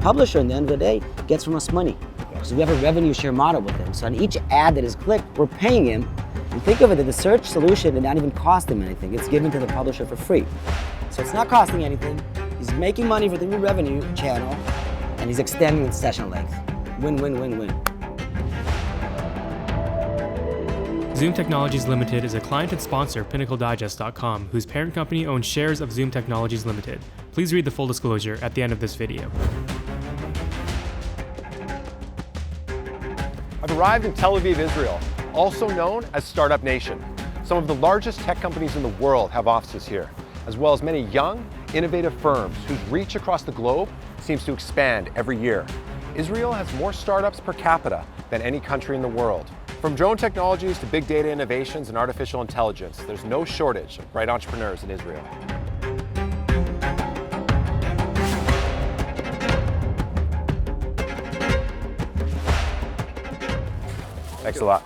publisher, at the end of the day, gets from us money. So we have a revenue share model with him. So on each ad that is clicked, we're paying him. And think of it that the search solution did not even cost him anything. It's given to the publisher for free. So it's not costing anything. He's making money for the new revenue channel, and he's extending the session length. Win, win, win, win. Zoom Technologies Limited is a client and sponsor of PinnacleDigest.com, whose parent company owns shares of Zoom Technologies Limited. Please read the full disclosure at the end of this video. I've arrived in Tel Aviv, Israel, also known as Startup Nation. Some of the largest tech companies in the world have offices here, as well as many young, innovative firms whose reach across the globe seems to expand every year. Israel has more startups per capita than any country in the world. From drone technologies to big data innovations and artificial intelligence, there's no shortage of bright entrepreneurs in Israel. Thanks a lot.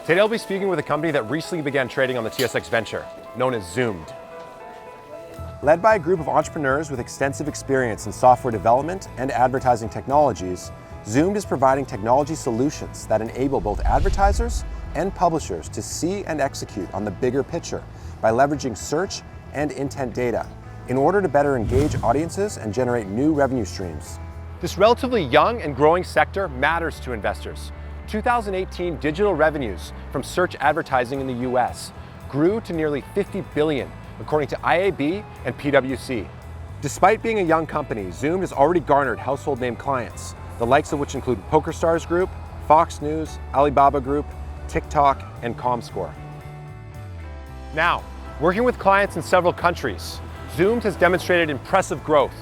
Today I'll be speaking with a company that recently began trading on the TSX Venture, known as ZOMD. Led by a group of entrepreneurs with extensive experience in software development and advertising technologies, ZOMD is providing technology solutions that enable both advertisers and publishers to see and execute on the bigger picture by leveraging search and intent data in order to better engage audiences and generate new revenue streams. This relatively young and growing sector matters to investors. 2018 digital revenues from search advertising in the US grew to nearly $50 billion, according to IAB and PwC. Despite being a young company, ZOMD has already garnered household name clients, the likes of which include PokerStars Group, Fox News, Alibaba Group, TikTok, and Comscore. Now, working with clients in several countries, ZOMD has demonstrated impressive growth.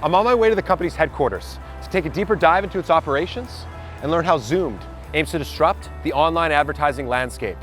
I'm on my way to the company's headquarters to take a deeper dive into its operations and learn how ZOMD aims to disrupt the online advertising landscape.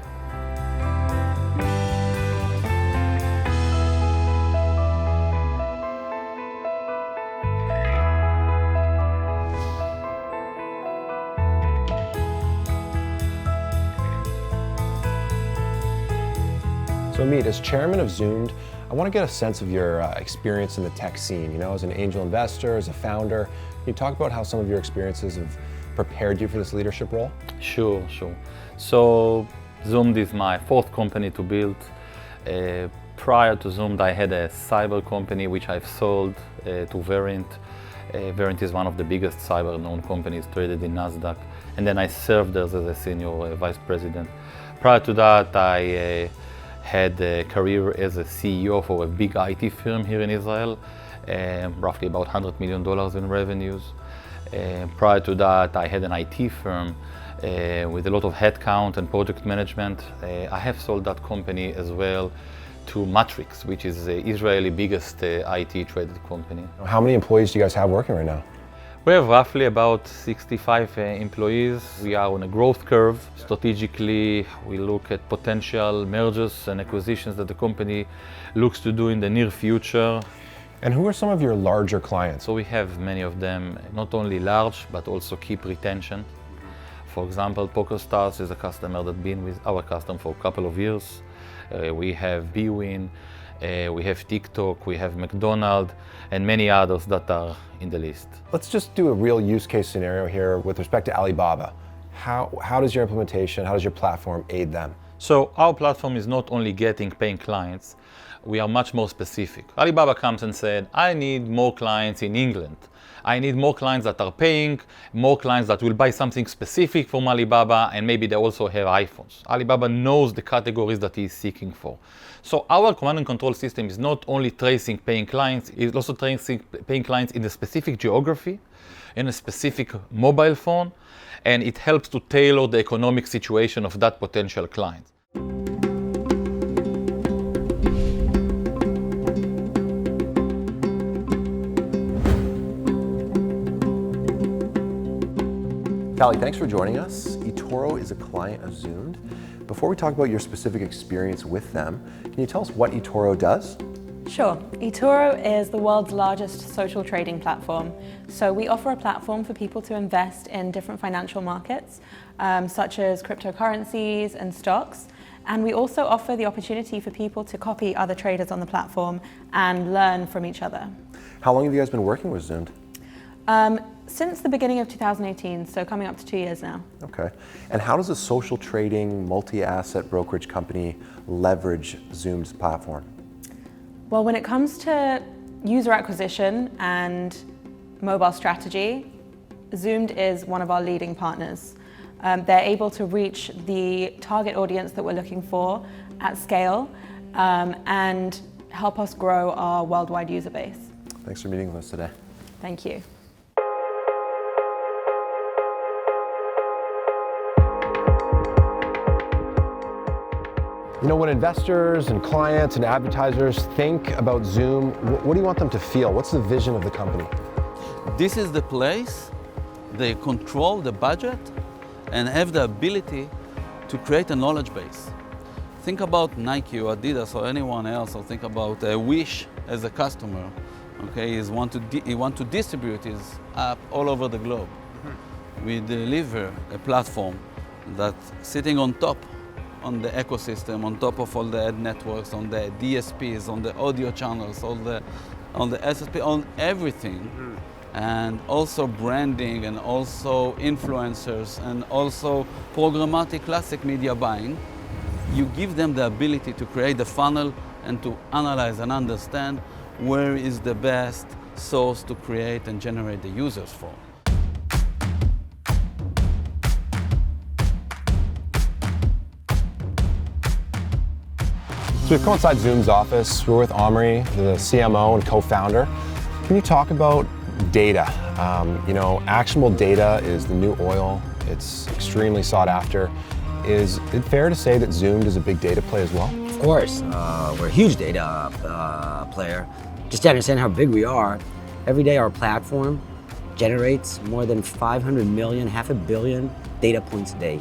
So Amit, as chairman of ZOMD, I want to get a sense of your experience in the tech scene, as an angel investor, as a founder. Can you talk about how some of your experiences have prepared you for this leadership role? Sure. So ZOMD is my fourth company to build. Prior to ZOMD, I had a cyber company which I've sold to Verint. Verint is one of the biggest cyber-known companies traded in NASDAQ. And then I served there as a senior vice president. Prior to that, I had a career as a CEO for a big IT firm here in Israel, roughly about $100 million in revenues. Prior to that, I had an IT firm with a lot of headcount and project management. I have sold that company as well to Matrix, which is the Israeli biggest IT traded company. How many employees do you guys have working right now? We have roughly about 65 employees. We are on a growth curve. Strategically, we look at potential mergers and acquisitions that the company looks to do in the near future. And who are some of your larger clients? So we have many of them, not only large, but also keep retention. For example, PokerStars is a customer that's been with our customer for a couple of years. We have bwin, we have TikTok, we have McDonald's, and many others that are in the list. Let's just do a real use case scenario here with respect to Alibaba. How does your implementation, how does your platform aid them? So our platform is not only getting paying clients, we are much more specific. Alibaba comes and said, I need more clients in England. I need more clients that are paying, more clients that will buy something specific from Alibaba, and maybe they also have iPhones. Alibaba knows the categories that he is seeking for. So our command and control system is not only tracing paying clients, it's also tracing paying clients in a specific geography, in a specific mobile phone, and it helps to tailor the economic situation of that potential client. Callie, thanks for joining us. eToro is a client of ZOMD. Before we talk about your specific experience with them, can you tell us what eToro does? Sure. eToro is the world's largest social trading platform. So we offer a platform for people to invest in different financial markets, such as cryptocurrencies and stocks. And we also offer the opportunity for people to copy other traders on the platform and learn from each other. How long have you guys been working with ZOMD? Since the beginning of 2018, so coming up to 2 years now. Okay. And how does a social trading, multi-asset brokerage company leverage Zoom's platform? Well, when it comes to user acquisition and mobile strategy, ZOMD is one of our leading partners. They're able to reach the target audience that we're looking for at scale and help us grow our worldwide user base. Thanks for meeting with us today. Thank you. You know, when investors and clients and advertisers think about Zoom, what do you want them to feel? What's the vision of the company? This is the place they control the budget and have the ability to create a knowledge base. Think about Nike or Adidas or anyone else, or think about Wish as a customer. Okay, he want to distribute his app all over the globe. We deliver a platform that's sitting on top on the ecosystem, on top of all the ad networks, on the DSPs, on the audio channels, on the SSP, on everything. And also branding, and also influencers, and also programmatic classic media buying. You give them the ability to create the funnel and to analyze and understand where is the best source to create and generate the users for. So we've come inside Zoom's office. We're with Omri, the CMO and co-founder. Can you talk about data? You know, actionable data is the new oil. It's extremely sought after. Is it fair to say that Zoom is a big data play as well? Of course, we're a huge data player. Just to understand how big we are, every day our platform generates more than 500 million, half a billion data points a day.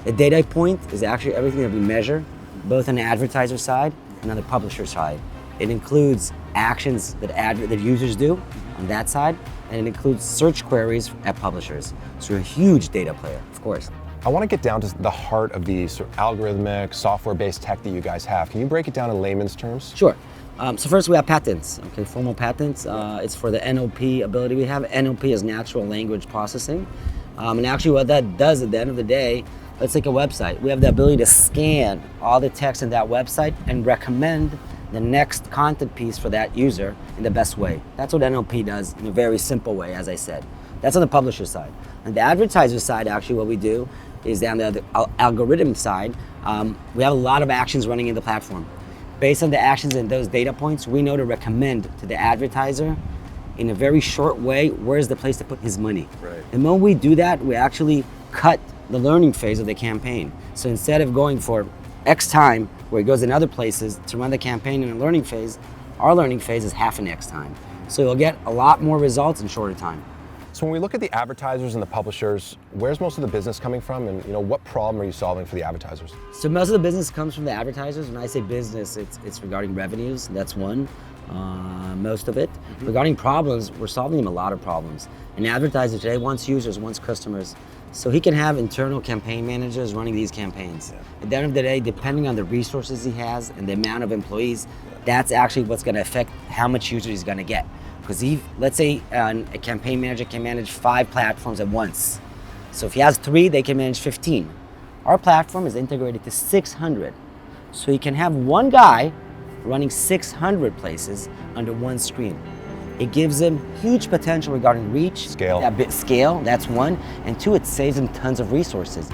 The data point is actually everything that we measure, both on the advertiser side and on the publisher side. It includes actions that users do on that side, and it includes search queries at publishers. So we're a huge data player, of course. I want to get down to the heart of the sort of algorithmic, software-based tech that you guys have. Can you break it down in layman's terms? Sure. So first we have patents, okay, formal patents. It's for the NLP ability we have. NLP is natural language processing. And actually what that does at the end of the day, let's take a website. We have the ability to scan all the text in that website and recommend the next content piece for that user in the best way. That's what NLP does in a very simple way, as I said. That's on the publisher side. On the advertiser side, actually what we do is on the algorithm side, we have a lot of actions running in the platform. Based on the actions and those data points, we know to recommend to the advertiser in a very short way, where's the place to put his money. Right. And when we do that, we actually cut the learning phase of the campaign. So instead of going for X time, where it goes in other places to run the campaign in a learning phase, our learning phase is half an X time. So you'll get a lot more results in shorter time. So when we look at the advertisers and the publishers, where's most of the business coming from, and what problem are you solving for the advertisers? So most of the business comes from the advertisers. When I say business, it's regarding revenues. That's one, most of it. Regarding problems, we're solving them a lot of problems. An advertiser today wants users, wants customers. So he can have internal campaign managers running these campaigns. At the end of the day, depending on the resources he has and the amount of employees, that's actually what's going to affect how much users he's going to get. Because let's say a campaign manager can manage 5 platforms at once. So if he has 3, they can manage 15. Our platform is integrated to 600. So you can have one guy running 600 places under one screen. It gives him huge potential regarding reach. Scale. Scale, that's one. And 2, it saves him tons of resources.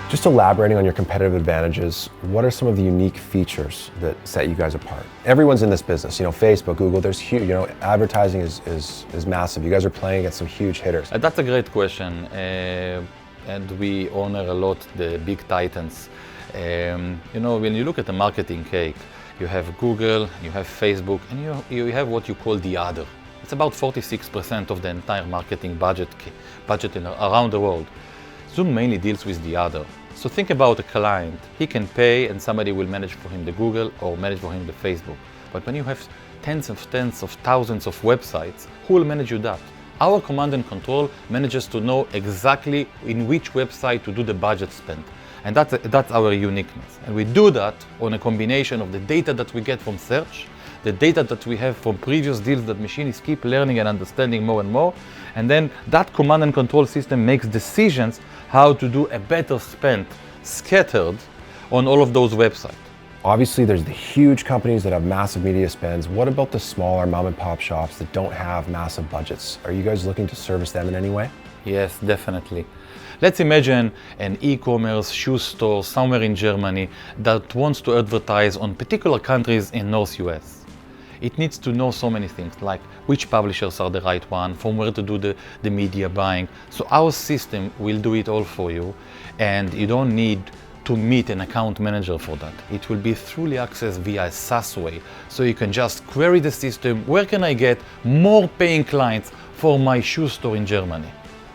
Just elaborating on your competitive advantages, what are some of the unique features that set you guys apart? Everyone's in this business, Facebook, Google, there's huge, advertising is massive. You guys are playing against some huge hitters. That's a great question, and we honor a lot the big titans. When you look at the marketing cake, you have Google, you have Facebook, and you have what you call the other. It's about 46% of the entire marketing budget around the world. Zoom mainly deals with the other. So think about a client. He can pay and somebody will manage for him the Google or manage for him the Facebook. But when you have tens of thousands of websites, who will manage you that? Our command and control manages to know exactly in which website to do the budget spend. And that's our uniqueness. And we do that on a combination of the data that we get from search, the data that we have from previous deals that machines keep learning and understanding more and more. And then that command and control system makes decisions how to do a better spend scattered on all of those websites. Obviously, there's the huge companies that have massive media spends. What about the smaller mom and pop shops that don't have massive budgets? Are you guys looking to service them in any way? Yes, definitely. Let's imagine an e-commerce shoe store somewhere in Germany that wants to advertise on particular countries in North US. It needs to know so many things, like which publishers are the right one, from where to do the media buying. So our system will do it all for you, and you don't need to meet an account manager for that. It will be truly accessed via a SaaS way. So you can just query the system, where can I get more paying clients for my shoe store in Germany?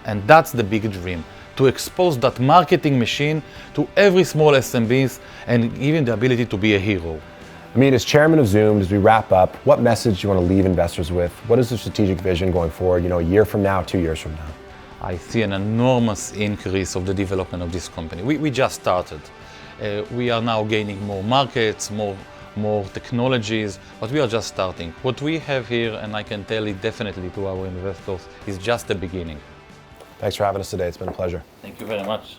And that's the big dream, to expose that marketing machine to every small SMBs and even the ability to be a hero. Amit, as chairman of ZOMD, as we wrap up, what message do you want to leave investors with? What is the strategic vision going forward, a year from now, 2 years from now? I see an enormous increase of the development of this company. We just started. We are now gaining more markets, more technologies, but we are just starting. What we have here, and I can tell it definitely to our investors, is just the beginning. Thanks for having us today. It's been a pleasure. Thank you very much.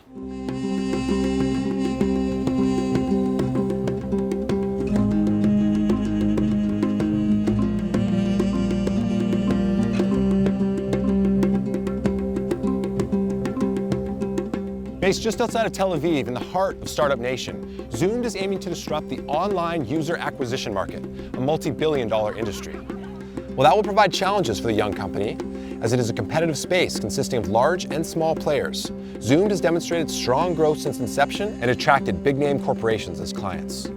Based just outside of Tel Aviv, in the heart of Startup Nation, ZOMD is aiming to disrupt the online user acquisition market, a multi-billion-dollar industry. Well, that will provide challenges for the young company, as it is a competitive space consisting of large and small players. ZOMD has demonstrated strong growth since inception and attracted big-name corporations as clients.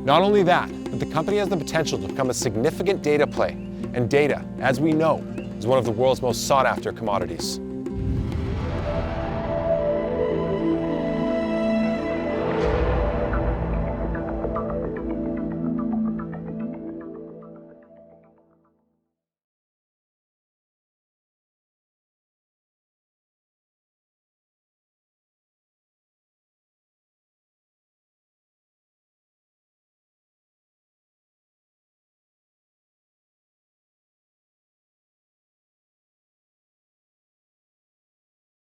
Not only that, but the company has the potential to become a significant data play, and data, as we know, is one of the world's most sought-after commodities.